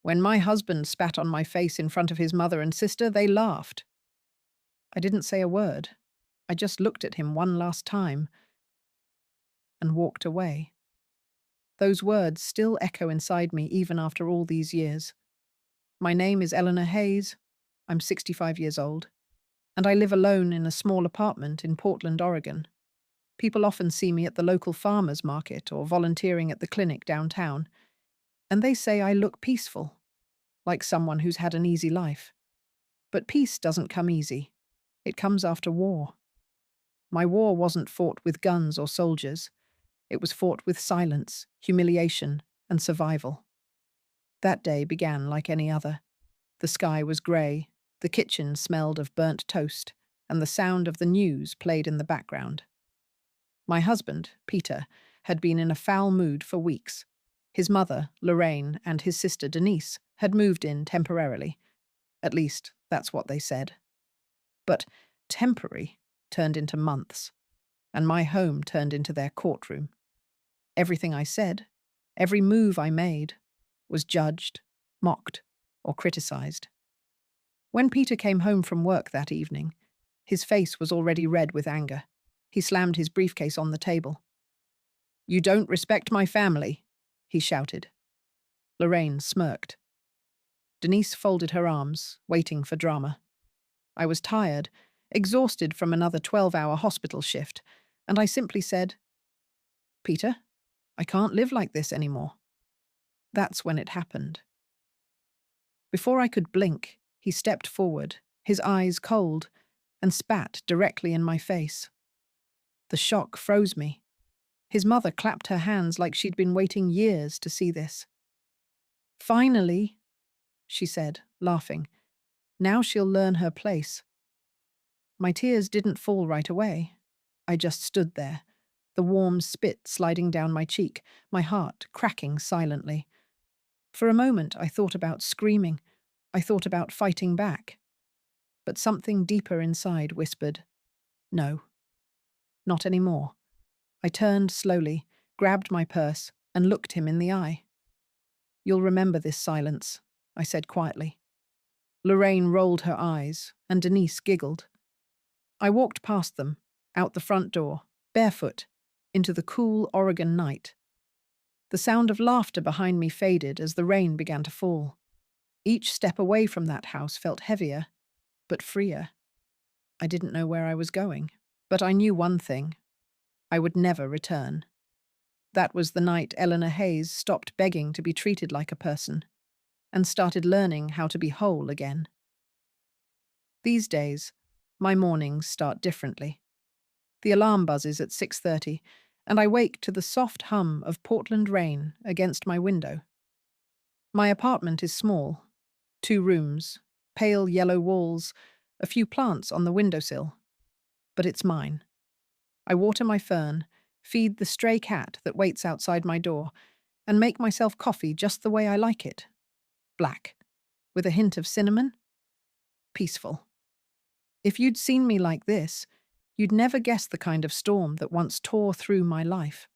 When my husband spat on my face in front of his mother and sister, they laughed. I didn't say a word. I just looked at him one last time and walked away. Those words still echo inside me even after all these years. My name is Eleanor Hayes. I'm 65 years old, and I live alone in a small apartment in Portland, Oregon. People often see me at the local farmers market or volunteering at the clinic downtown, and they say I look peaceful, like someone who's had an easy life. But peace doesn't come easy. It comes after war. My war wasn't fought with guns or soldiers. It was fought with silence, humiliation, and survival. That day began like any other. The sky was grey, the kitchen smelled of burnt toast, and the sound of the news played in the background. My husband, Peter, had been in a foul mood for weeks. His mother, Lorraine, and his sister, Denise, had moved in temporarily. At least, that's what they said. But temporary turned into months, and my home turned into their courtroom. Everything I said, every move I made, was judged, mocked, or criticized. When Peter came home from work that evening, his face was already red with anger. He slammed his briefcase on the table. "You don't respect my family," he shouted. Lorraine smirked. Denise folded her arms, waiting for drama. I was tired, exhausted from another 12-hour hospital shift, and I simply said, "Peter, I can't live like this anymore." That's when it happened. Before I could blink, he stepped forward, his eyes cold, and spat directly in my face. The shock froze me. His mother clapped her hands like she'd been waiting years to see this. "Finally," she said, laughing. "Now she'll learn her place." My tears didn't fall right away. I just stood there, the warm spit sliding down my cheek, my heart cracking silently. For a moment, I thought about screaming. I thought about fighting back. But something deeper inside whispered, "No, not anymore." I turned slowly, grabbed my purse, and looked him in the eye. "You'll remember this silence," I said quietly. Lorraine rolled her eyes, and Denise giggled. I walked past them, out the front door, barefoot, into the cool Oregon night. The sound of laughter behind me faded as the rain began to fall. Each step away from that house felt heavier, but freer. I didn't know where I was going, but I knew one thing. I would never return. That was the night Eleanor Hayes stopped begging to be treated like a person and started learning how to be whole again. These days, my mornings start differently. The alarm buzzes at 6:30, and I wake to the soft hum of Portland rain against my window. My apartment is small, 2 rooms, pale yellow walls, a few plants on the windowsill. But it's mine. I water my fern, feed the stray cat that waits outside my door, and make myself coffee just the way I like it. Black, with a hint of cinnamon. Peaceful. If you'd seen me like this, you'd never guess the kind of storm that once tore through my life.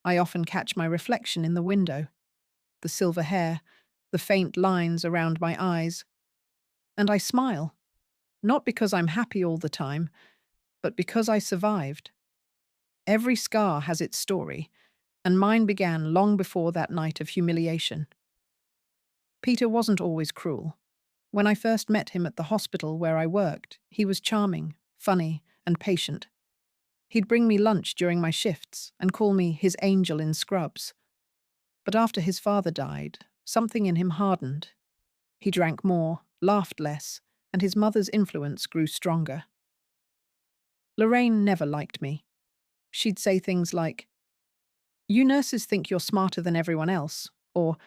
I often catch my reflection in the window, the silver hair, the faint lines around my eyes, and I smile, not because I'm happy all the time, but because I survived. Every scar has its story, and mine began long before that night of humiliation. Peter wasn't always cruel. When I first met him at the hospital where I worked, he was charming, funny, and patient. He'd bring me lunch during my shifts and call me his angel in scrubs. But after his father died, something in him hardened. He drank more, laughed less, and his mother's influence grew stronger. Lorraine never liked me. She'd say things like, "You nurses think you're smarter than everyone else," or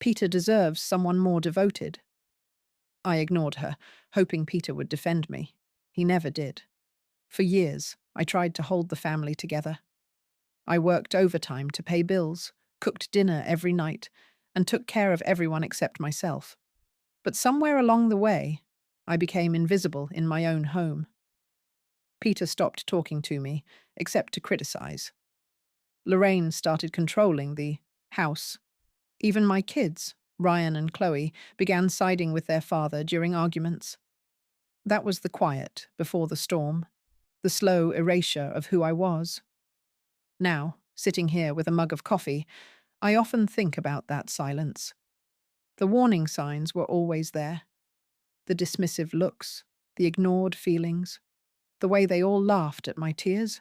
"Peter deserves someone more devoted." I ignored her, hoping Peter would defend me. He never did. For years, I tried to hold the family together. I worked overtime to pay bills, cooked dinner every night, and took care of everyone except myself. But somewhere along the way, I became invisible in my own home. Peter stopped talking to me, except to criticize. Lorraine started controlling the house. Even my kids, Ryan and Chloe began siding with their father during arguments. That was the quiet before the storm, the slow erasure of who I was. Now, sitting here with a mug of coffee, I often think about that silence. The warning signs were always there. The dismissive looks, the ignored feelings, the way they all laughed at my tears.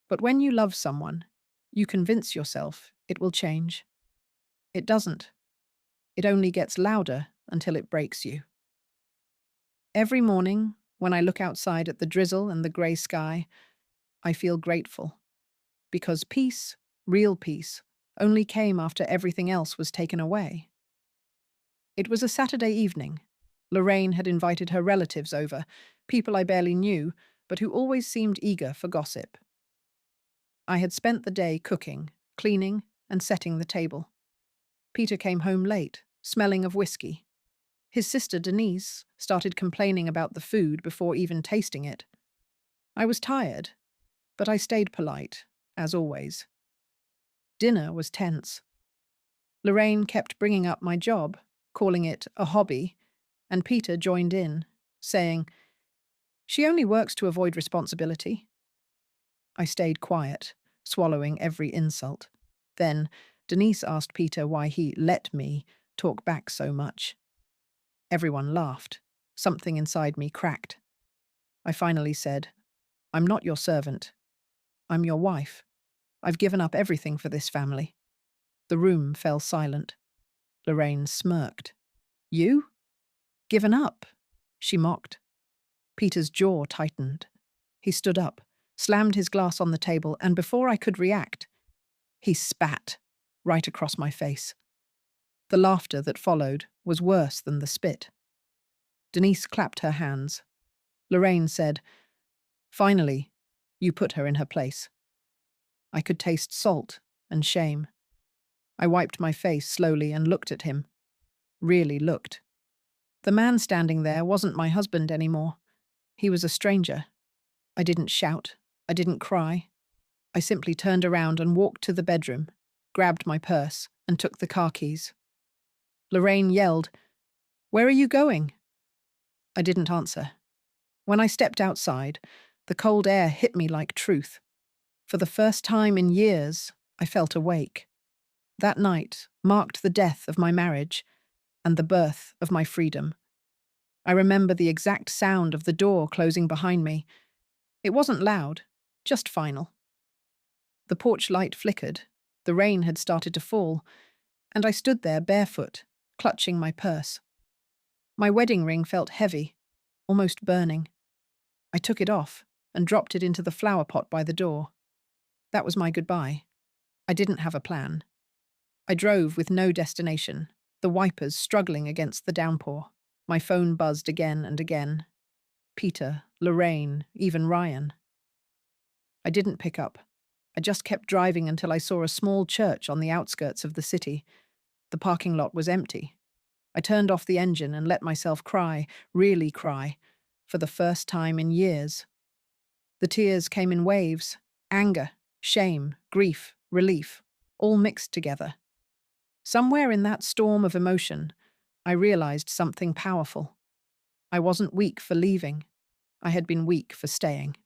But when you love someone, you convince yourself it will change. It doesn't. It only gets louder until it breaks you. Every morning, when I look outside at the drizzle and the grey sky, I feel grateful. Because peace, real peace, only came after everything else was taken away. It was a Saturday evening. Lorraine had invited her relatives over, people I barely knew, but who always seemed eager for gossip. I had spent the day cooking, cleaning, and setting the table. Peter came home late, smelling of whiskey. His sister Denise started complaining about the food before even tasting it. I was tired, but I stayed polite, as always. Dinner was tense. Lorraine kept bringing up my job, calling it a hobby, and Peter joined in, saying, "She only works to avoid responsibility." I stayed quiet, swallowing every insult. Then Denise asked Peter why he let me talk back so much. Everyone laughed. Something inside me cracked. I finally said, "I'm not your servant. I'm your wife. I've given up everything for this family." The room fell silent. Lorraine smirked. "You? Given up?" she mocked. Peter's jaw tightened. He stood up, slammed his glass on the table, and before I could react, he spat right across my face. The laughter that followed was worse than the spit. Denise clapped her hands. Lorraine said, "Finally, you put her in her place." I could taste salt and shame. I wiped my face slowly and looked at him. Really looked. The man standing there wasn't my husband anymore. He was a stranger. I didn't shout. I didn't cry. I simply turned around and walked to the bedroom, grabbed my purse, and took the car keys. Lorraine yelled, "Where are you going?" I didn't answer. When I stepped outside, the cold air hit me like truth. For the first time in years, I felt awake. That night marked the death of my marriage and the birth of my freedom. I remember the exact sound of the door closing behind me. It wasn't loud, just final. The porch light flickered, the rain had started to fall, and I stood there barefoot, clutching my purse. My wedding ring felt heavy, almost burning. I took it off and dropped it into the flower pot by the door. That was my goodbye. I didn't have a plan. I drove with no destination, the wipers struggling against the downpour. My phone buzzed again and again. Peter, Lorraine, even Ryan. I didn't pick up. I just kept driving until I saw a small church on the outskirts of the city. The parking lot was empty. I turned off the engine and let myself cry, really cry, for the first time in years. The tears came in waves, anger, shame, grief, relief, all mixed together. Somewhere in that storm of emotion, I realized something powerful. I wasn't weak for leaving. I had been weak for staying.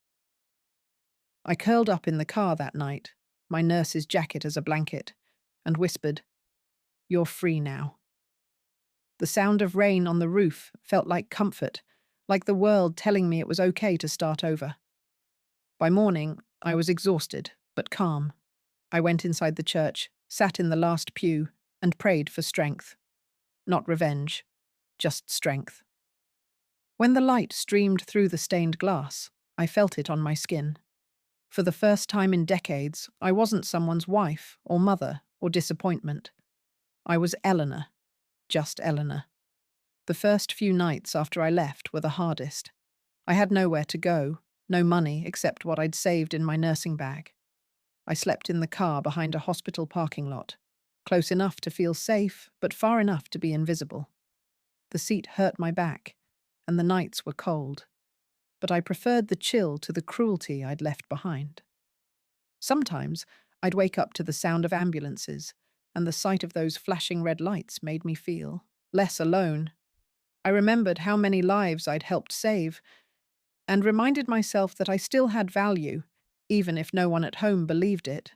I curled up in the car that night, my nurse's jacket as a blanket, and whispered, "You're free now." The sound of rain on the roof felt like comfort, like the world telling me it was okay to start over. By morning, I was exhausted, but calm. I went inside the church, sat in the last pew, and prayed for strength. Not revenge, just strength. When the light streamed through the stained glass, I felt it on my skin. For the first time in decades, I wasn't someone's wife or mother or disappointment. I was Eleanor, just Eleanor. The first few nights after I left were the hardest. I had nowhere to go, no money except what I'd saved in my nursing bag. I slept in the car behind a hospital parking lot, close enough to feel safe, but far enough to be invisible. The seat hurt my back, and the nights were cold, but I preferred the chill to the cruelty I'd left behind. Sometimes I'd wake up to the sound of ambulances, and the sight of those flashing red lights made me feel less alone. I remembered how many lives I'd helped save and reminded myself that I still had value, even if no one at home believed it.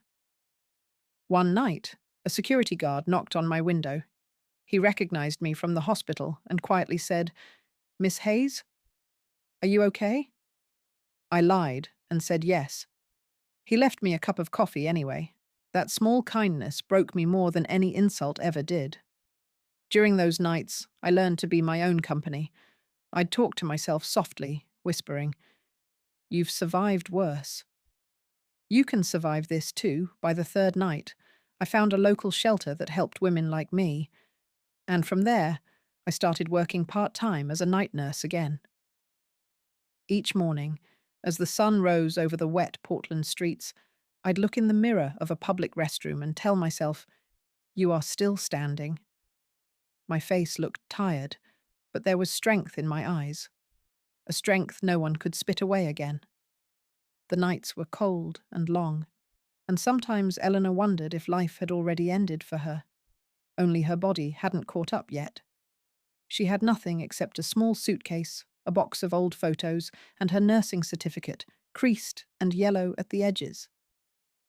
One night, a security guard knocked on my window. He recognized me from the hospital and quietly said, "Miss Hayes, are you okay?" I lied and said yes. He left me a cup of coffee anyway. That small kindness broke me more than any insult ever did. During those nights, I learned to be my own company. I'd talk to myself softly, whispering, "You've survived worse. You can survive this too." By the third night, I found a local shelter that helped women like me, and from there, I started working part-time as a night nurse again. Each morning, as the sun rose over the wet Portland streets, I'd look in the mirror of a public restroom and tell myself, "You are still standing." My face looked tired, but there was strength in my eyes, a strength no one could spit away again. The nights were cold and long, and sometimes Eleanor wondered if life had already ended for her. Only her body hadn't caught up yet. She had nothing except a small suitcase, a box of old photos, and her nursing certificate, creased and yellow at the edges.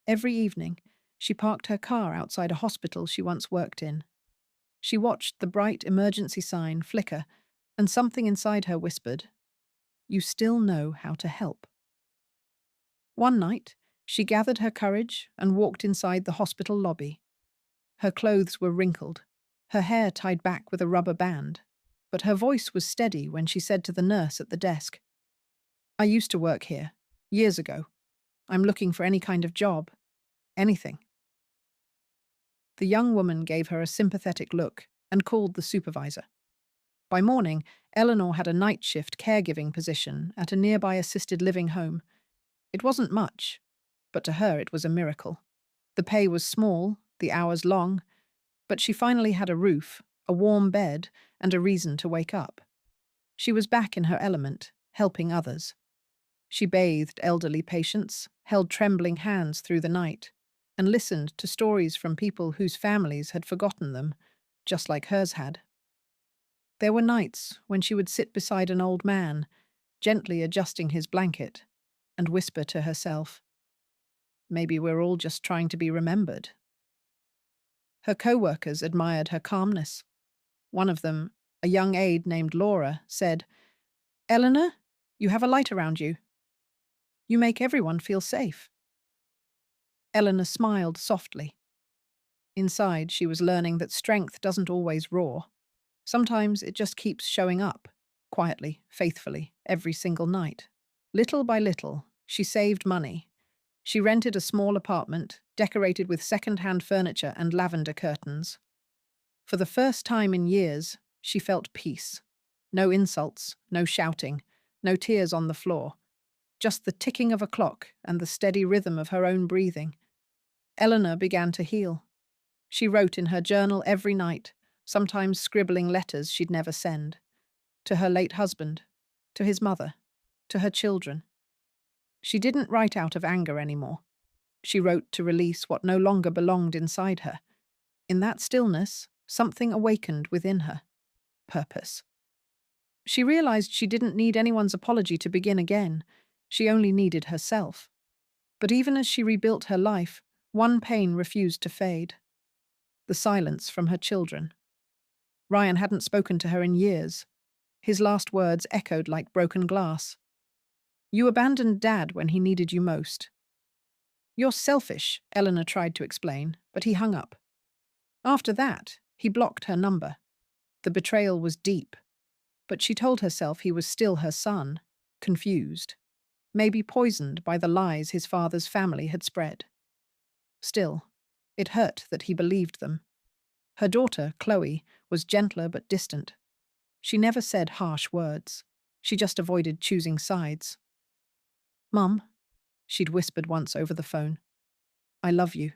Every evening, she parked her car outside a hospital she once worked in. She watched the bright emergency sign flicker, and something inside her whispered, "You still know how to help." One night, she gathered her courage and walked inside the hospital lobby. Her clothes were wrinkled, her hair tied back with a rubber band, but her voice was steady when she said to the nurse at the desk, "I used to work here, years ago. I'm looking for any kind of job. Anything." The young woman gave her a sympathetic look and called the supervisor. By morning, Eleanor had a night shift caregiving position at a nearby assisted living home. It wasn't much, but to her it was a miracle. The pay was small, the hours long, but she finally had a roof, a warm bed, and a reason to wake up. She was back in her element, helping others. She bathed elderly patients, held trembling hands through the night, and listened to stories from people whose families had forgotten them, just like hers had. There were nights when she would sit beside an old man, gently adjusting his blanket, and whisper to herself, "Maybe we're all just trying to be remembered." Her co-workers admired her calmness. One of them, a young aide named Laura, said, "Eleanor, you have a light around you. You make everyone feel safe." Eleanor smiled softly. Inside, she was learning that strength doesn't always roar. Sometimes it just keeps showing up, quietly, faithfully, every single night. Little by little, she saved money. She rented a small apartment, decorated with second-hand furniture and lavender curtains. For the first time in years, she felt peace. No insults, no shouting, no tears on the floor. Just the ticking of a clock and the steady rhythm of her own breathing. Eleanor began to heal. She wrote in her journal every night, sometimes scribbling letters she'd never send. To her late husband, to his mother, to her children. She didn't write out of anger anymore. She wrote to release what no longer belonged inside her. In that stillness, something awakened within her. Purpose. She realized she didn't need anyone's apology to begin again. She only needed herself. But even as she rebuilt her life, one pain refused to fade. The silence from her children. Ryan hadn't spoken to her in years. His last words echoed like broken glass. "You abandoned Dad when he needed you most." "You're selfish," Eleanor tried to explain, but he hung up. After that, he blocked her number. The betrayal was deep, but she told herself he was still her son, confused, maybe poisoned by the lies his father's family had spread. Still, it hurt that he believed them. Her daughter, Chloe, was gentler but distant. She never said harsh words. She just avoided choosing sides. "Mum," she'd whispered once over the phone, "I love you,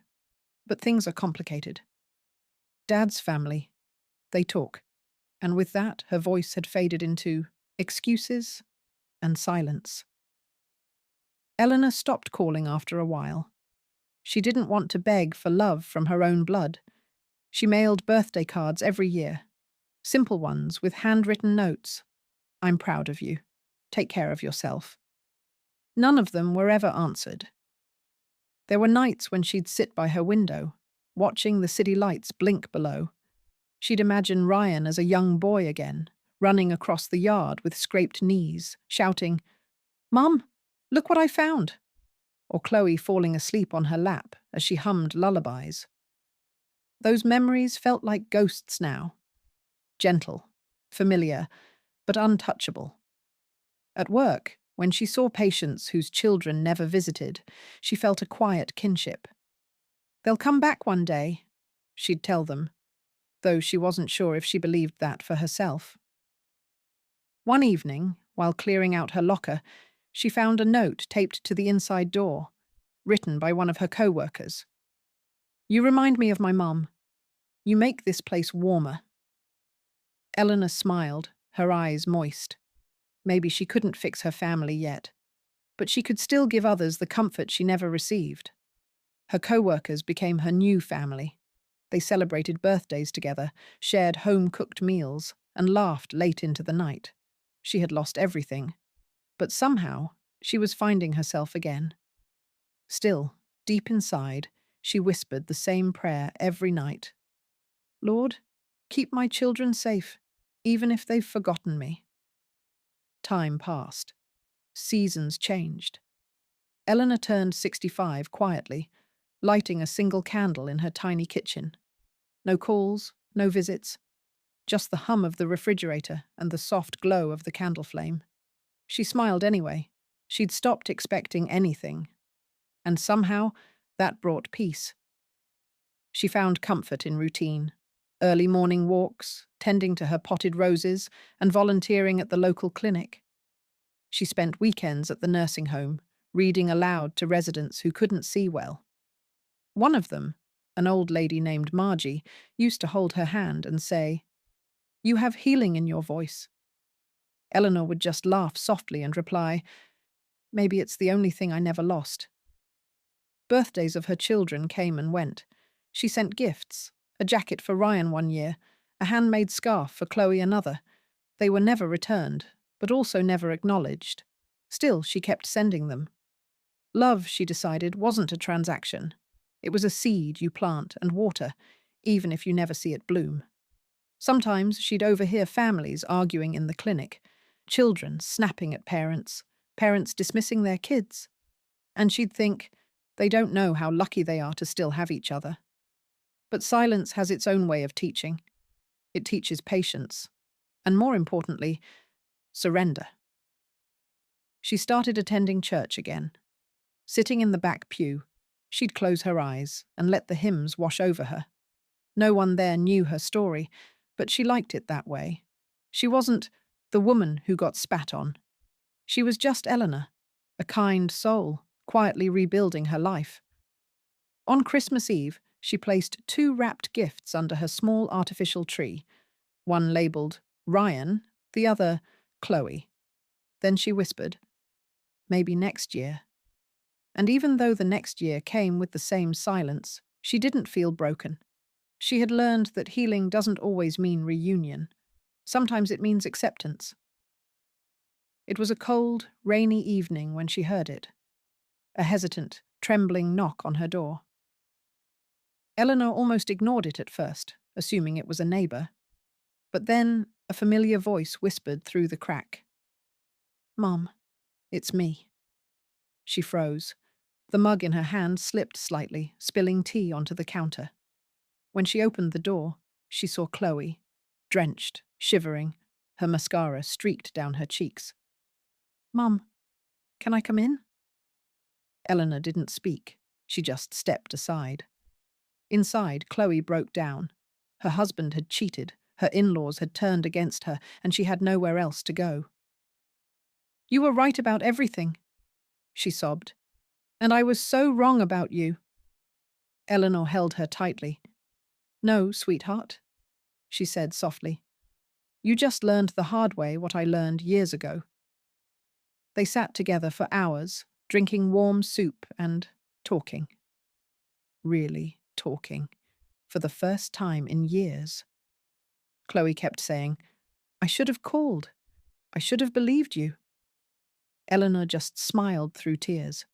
but things are complicated. Dad's family, they talk." And with that, her voice had faded into excuses and silence. Eleanor stopped calling after a while. She didn't want to beg for love from her own blood. She mailed birthday cards every year, simple ones with handwritten notes. I'm proud of you. Take care of yourself. None of them were ever answered. There were nights when she'd sit by her window, watching the city lights blink below. She'd imagine Ryan as a young boy again, running across the yard with scraped knees, shouting, "Mum, look what I found!" Or Chloe falling asleep on her lap as she hummed lullabies. Those memories felt like ghosts now, gentle, familiar, but untouchable. At work, when she saw patients whose children never visited, she felt a quiet kinship. "They'll come back one day," she'd tell them, though she wasn't sure if she believed that for herself. One evening, while clearing out her locker, she found a note taped to the inside door, written by one of her co-workers. "You remind me of my mum. You make this place warmer." Eleanor smiled, her eyes moist. Maybe she couldn't fix her family yet, but she could still give others the comfort she never received. Her co-workers became her new family. They celebrated birthdays together, shared home-cooked meals, and laughed late into the night. She had lost everything, but somehow she was finding herself again. Still, deep inside, she whispered the same prayer every night. "Lord, keep my children safe, even if they've forgotten me." Time passed. Seasons changed. Eleanor turned 65 quietly, lighting a single candle in her tiny kitchen. No calls, no visits, just the hum of the refrigerator and the soft glow of the candle flame. She smiled anyway. She'd stopped expecting anything. And somehow, that brought peace. She found comfort in routine. Early morning walks, tending to her potted roses, and volunteering at the local clinic. She spent weekends at the nursing home, reading aloud to residents who couldn't see well. One of them, an old lady named Margie, used to hold her hand and say, "You have healing in your voice." Eleanor would just laugh softly and reply, "Maybe it's the only thing I never lost." Birthdays of her children came and went. She sent gifts, a jacket for Ryan one year, a handmade scarf for Chloe another. They were never returned, but also never acknowledged. Still, she kept sending them. Love, she decided, wasn't a transaction. It was a seed you plant and water, even if you never see it bloom. Sometimes she'd overhear families arguing in the clinic, children snapping at parents, parents dismissing their kids. And she'd think, they don't know how lucky they are to still have each other. But silence has its own way of teaching. It teaches patience, and more importantly, surrender. She started attending church again. Sitting in the back pew, she'd close her eyes and let the hymns wash over her. No one there knew her story, but she liked it that way. She wasn't the woman who got spat on. She was just Eleanor, a kind soul, quietly rebuilding her life. On Christmas Eve, she placed 2 wrapped gifts under her small artificial tree, one labelled Ryan, the other Chloe. Then she whispered, "Maybe next year." And even though the next year came with the same silence, she didn't feel broken. She had learned that healing doesn't always mean reunion. Sometimes it means acceptance. It was a cold, rainy evening when she heard it. A hesitant, trembling knock on her door. Eleanor almost ignored it at first, assuming it was a neighbor. But then a familiar voice whispered through the crack. "Mom, it's me." She froze. The mug in her hand slipped slightly, spilling tea onto the counter. When she opened the door, she saw Chloe, drenched, shivering, her mascara streaked down her cheeks. "Mom, can I come in?" Eleanor didn't speak. She just stepped aside. Inside, Chloe broke down. Her husband had cheated, her in-laws had turned against her, and she had nowhere else to go. "You were right about everything," she sobbed. "And I was so wrong about you." Eleanor held her tightly. "No, sweetheart," she said softly. "You just learned the hard way what I learned years ago." They sat together for hours, drinking warm soup and talking. Really talking. for the first time in years. Chloe kept saying, I should have called. I should have believed you. Eleanor just smiled through tears.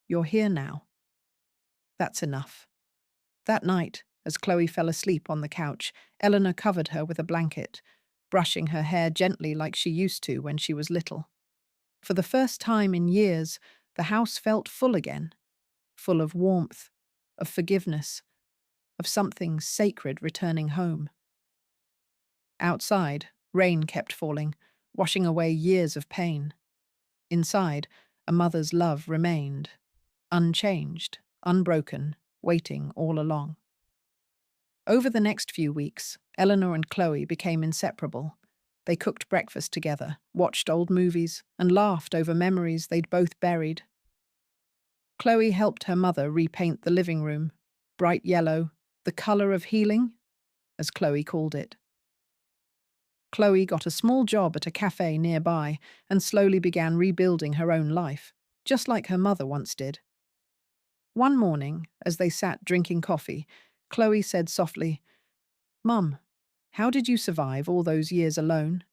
You're here now. That's enough. That night, as Chloe fell asleep on the couch, Eleanor covered her with a blanket, brushing her hair gently like she used to when she was little. For the first time in years, the house felt full again, full of warmth, of forgiveness, of something sacred returning home. Outside, rain kept falling, washing away years of pain. Inside, a mother's love remained, unchanged, unbroken, waiting all along. Over the next few weeks, Eleanor and Chloe became inseparable. They cooked breakfast together, watched old movies, and laughed over memories they'd both buried. Chloe helped her mother repaint the living room, bright yellow, the colour of healing, as Chloe called it. Chloe got a small job at a cafe nearby and slowly began rebuilding her own life, just like her mother once did. One morning, as they sat drinking coffee, Chloe said softly, Mum, how did you survive all those years alone?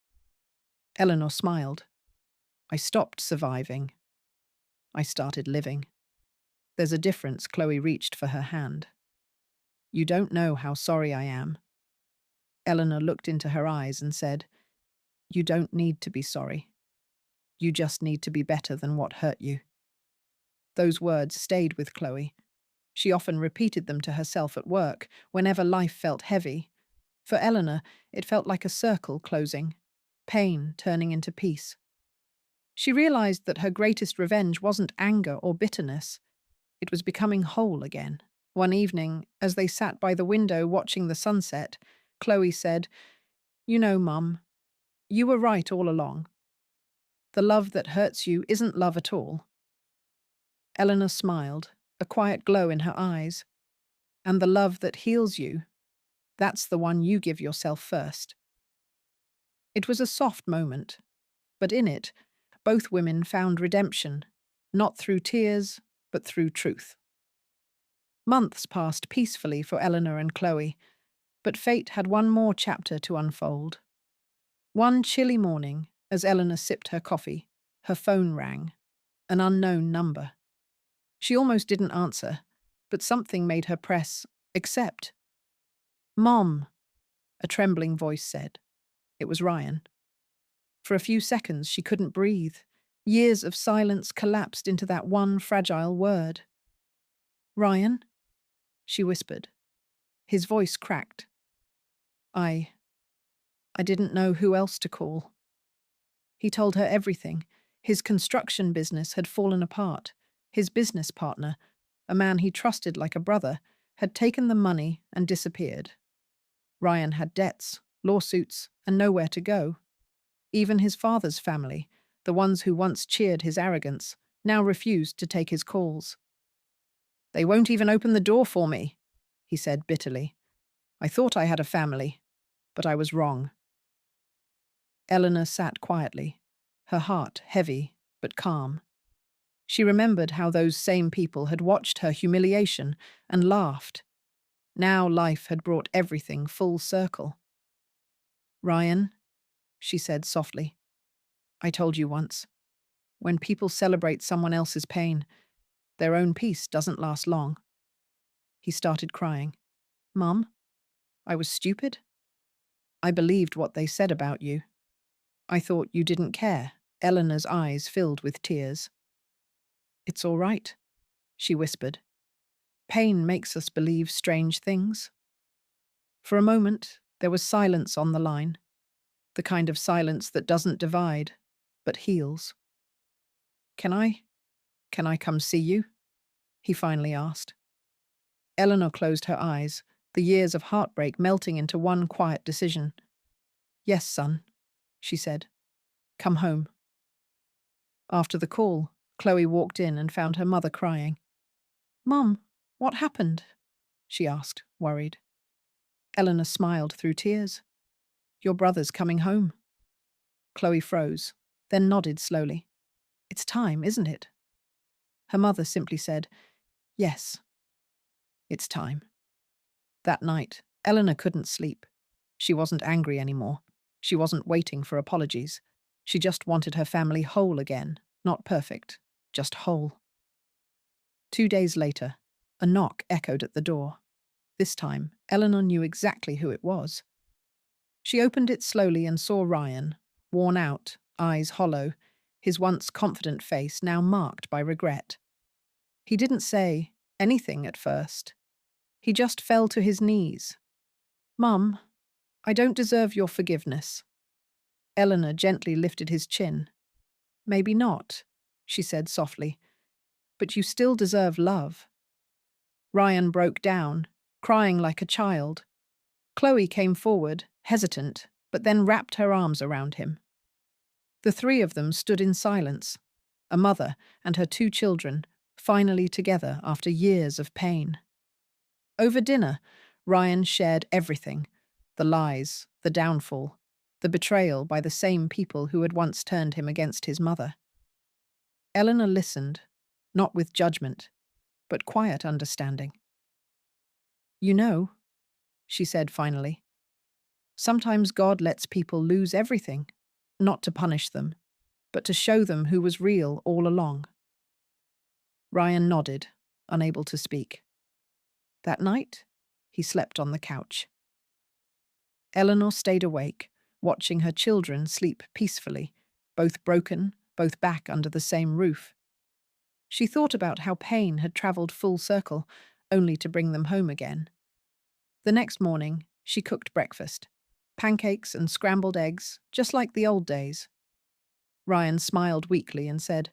Eleanor smiled. I stopped surviving. I started living. There's a difference. Chloe reached for her hand. You don't know how sorry I am. Eleanor looked into her eyes and said, You don't need to be sorry. You just need to be better than what hurt you. Those words stayed with Chloe. She often repeated them to herself at work, whenever life felt heavy. For Eleanor, it felt like a circle closing, pain turning into peace. She realized that her greatest revenge wasn't anger or bitterness. It was becoming whole again. One evening, as they sat by the window watching the sunset, Chloe said, You know, Mum, you were right all along. The love that hurts you isn't love at all. Eleanor smiled, a quiet glow in her eyes. And the love that heals you, that's the one you give yourself first. It was a soft moment, but in it, both women found redemption, not through tears, but through truth. Months passed peacefully for Eleanor and Chloe, but fate had one more chapter to unfold. One chilly morning, as Eleanor sipped her coffee, her phone rang, an unknown number. She almost didn't answer, but something made her press accept. Mom, a trembling voice said. It was Ryan. For a few seconds she couldn't breathe. Years of silence collapsed into that one fragile word. Ryan? She whispered. His voice cracked. I didn't know who else to call. He told her everything. His construction business had fallen apart. His business partner, a man he trusted like a brother, had taken the money and disappeared. Ryan had debts, lawsuits, and nowhere to go. Even his father's family, the ones who once cheered his arrogance, now refused to take his calls. They won't even open the door for me, he said bitterly. I thought I had a family, but I was wrong. Eleanor sat quietly, her heart heavy but calm. She remembered how those same people had watched her humiliation and laughed. Now life had brought everything full circle. Ryan, she said softly, I told you once, when people celebrate someone else's pain, their own peace doesn't last long. He started crying. Mum, I was stupid. I believed what they said about you. I thought you didn't care. Eleanor's eyes filled with tears. It's all right, she whispered. Pain makes us believe strange things. For a moment, there was silence on the line, the kind of silence that doesn't divide, but heals. Can I come see you? He finally asked. Eleanor closed her eyes, the years of heartbreak melting into one quiet decision. Yes, son, she said. Come home. After the call, Chloe walked in and found her mother crying. Mum, what happened? She asked, worried. Eleanor smiled through tears. Your brother's coming home. Chloe froze, then nodded slowly. It's time, isn't it? Her mother simply said, Yes, it's time. That night, Eleanor couldn't sleep. She wasn't angry anymore. She wasn't waiting for apologies. She just wanted her family whole again. Not perfect, just whole. 2 days later, a knock echoed at the door. This time, Eleanor knew exactly who it was. She opened it slowly and saw Ryan, worn out, eyes hollow, his once confident face now marked by regret. He didn't say anything at first. He just fell to his knees. "Mum, I don't deserve your forgiveness." Eleanor gently lifted his chin. "Maybe not," she said softly, "but you still deserve love." Ryan broke down, crying like a child. Chloe came forward, hesitant, but then wrapped her arms around him. The three of them stood in silence, a mother and her 2 children, finally together after years of pain. Over dinner, Ryan shared everything: the lies, the downfall, the betrayal by the same people who had once turned him against his mother. Eleanor listened, not with judgment, but quiet understanding. "You know," she said finally, "sometimes God lets people lose everything, not to punish them, but to show them who was real all along." Ryan nodded, unable to speak. That night, he slept on the couch. Eleanor stayed awake, watching her children sleep peacefully, both broken, both back under the same roof. She thought about how pain had travelled full circle, only to bring them home again. The next morning, she cooked breakfast: pancakes and scrambled eggs, just like the old days. Ryan smiled weakly and said,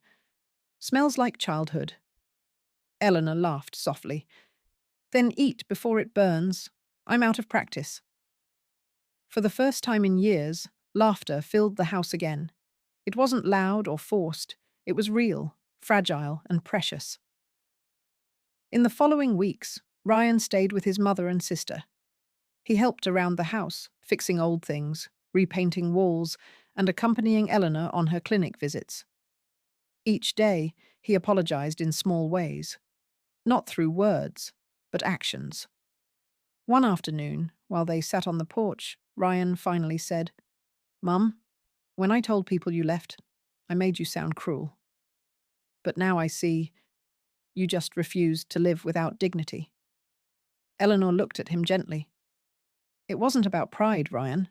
"Smells like childhood." Eleanor laughed softly. "Then eat before it burns. I'm out of practice." For the first time in years, laughter filled the house again. It wasn't loud or forced. It was real, fragile, and precious. In the following weeks, Ryan stayed with his mother and sister. He helped around the house, fixing old things, repainting walls, and accompanying Eleanor on her clinic visits. Each day, he apologized in small ways, not through words, but actions. One afternoon, while they sat on the porch, Ryan finally said, "Mum, when I told people you left, I made you sound cruel. But now I see you just refused to live without dignity." Eleanor looked at him gently. "It wasn't about pride, Ryan.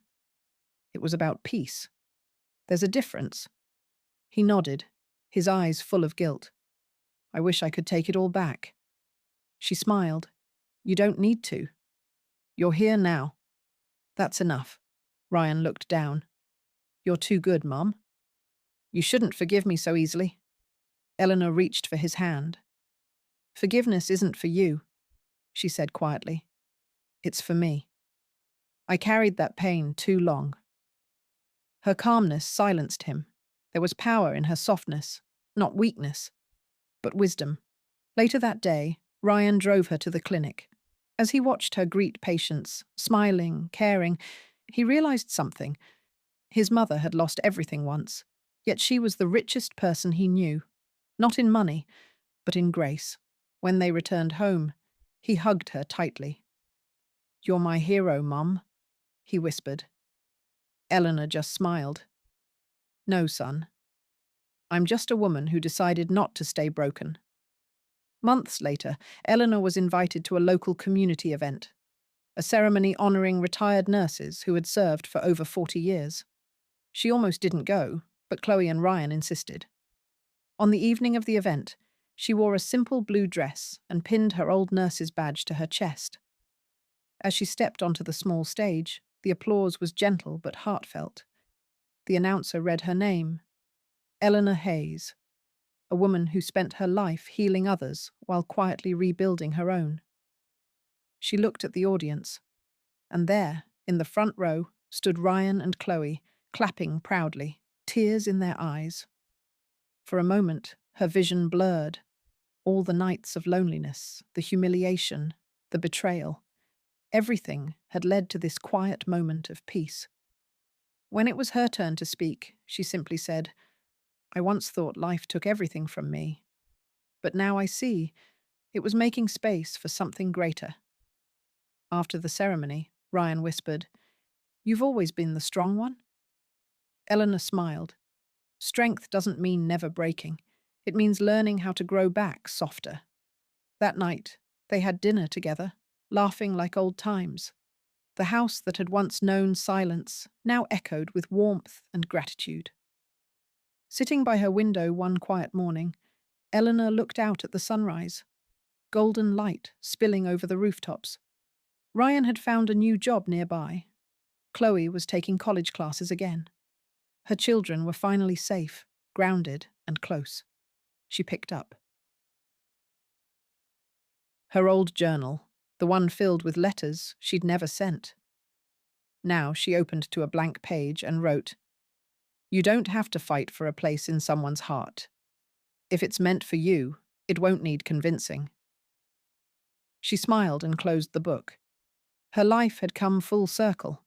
It was about peace. There's a difference." He nodded, his eyes full of guilt. "I wish I could take it all back." She smiled. "You don't need to. You're here now. That's enough." Ryan looked down. "You're too good, Mum. You shouldn't forgive me so easily." Eleanor reached for his hand. "Forgiveness isn't for you," she said quietly. "It's for me. I carried that pain too long." Her calmness silenced him. There was power in her softness, not weakness, but wisdom. Later that day, Ryan drove her to the clinic. As he watched her greet patients, smiling, caring, he realized something. His mother had lost everything once, yet she was the richest person he knew, not in money, but in grace. When they returned home, he hugged her tightly. "You're my hero, Mum," he whispered. Eleanor just smiled. "No, son. I'm just a woman who decided not to stay broken." Months later, Eleanor was invited to a local community event, a ceremony honoring retired nurses who had served for over 40 years. She almost didn't go, but Chloe and Ryan insisted. On the evening of the event, she wore a simple blue dress and pinned her old nurse's badge to her chest. As she stepped onto the small stage, the applause was gentle but heartfelt. The announcer read her name: Eleanor Hayes, a woman who spent her life healing others while quietly rebuilding her own. She looked at the audience, and there, in the front row, stood Ryan and Chloe, clapping proudly, tears in their eyes. For a moment, her vision blurred. All the nights of loneliness, the humiliation, the betrayal, everything had led to this quiet moment of peace. When it was her turn to speak, she simply said, "I once thought life took everything from me, but now I see it was making space for something greater." After the ceremony, Ryan whispered, "You've always been the strong one?" Eleanor smiled. Strength doesn't mean never breaking. It means learning how to grow back softer. That night, they had dinner together, laughing like old times. The house that had once known silence now echoed with warmth and gratitude. Sitting by her window one quiet morning, Eleanor looked out at the sunrise, golden light spilling over the rooftops. Ryan had found a new job nearby. Chloe was taking college classes again. Her children were finally safe, grounded, and close. She picked up her old journal, the one filled with letters she'd never sent. Now she opened to a blank page and wrote, "You don't have to fight for a place in someone's heart. If it's meant for you, it won't need convincing." She smiled and closed the book. Her life had come full circle,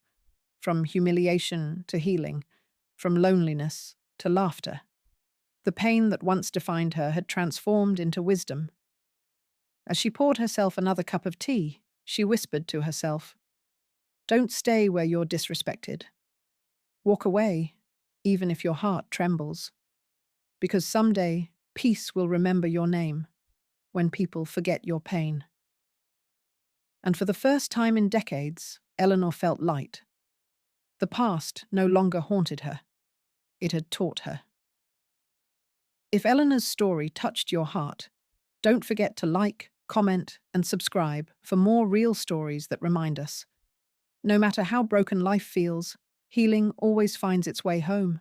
from humiliation to healing, from loneliness to laughter. The pain that once defined her had transformed into wisdom. As she poured herself another cup of tea, she whispered to herself, "Don't stay where you're disrespected. Walk away, even if your heart trembles. Because someday, peace will remember your name when people forget your pain." And for the first time in decades, Eleanor felt light. The past no longer haunted her. It had taught her. If Eleanor's story touched your heart, don't forget to like, comment, and subscribe for more real stories that remind us. No matter how broken life feels, healing always finds its way home.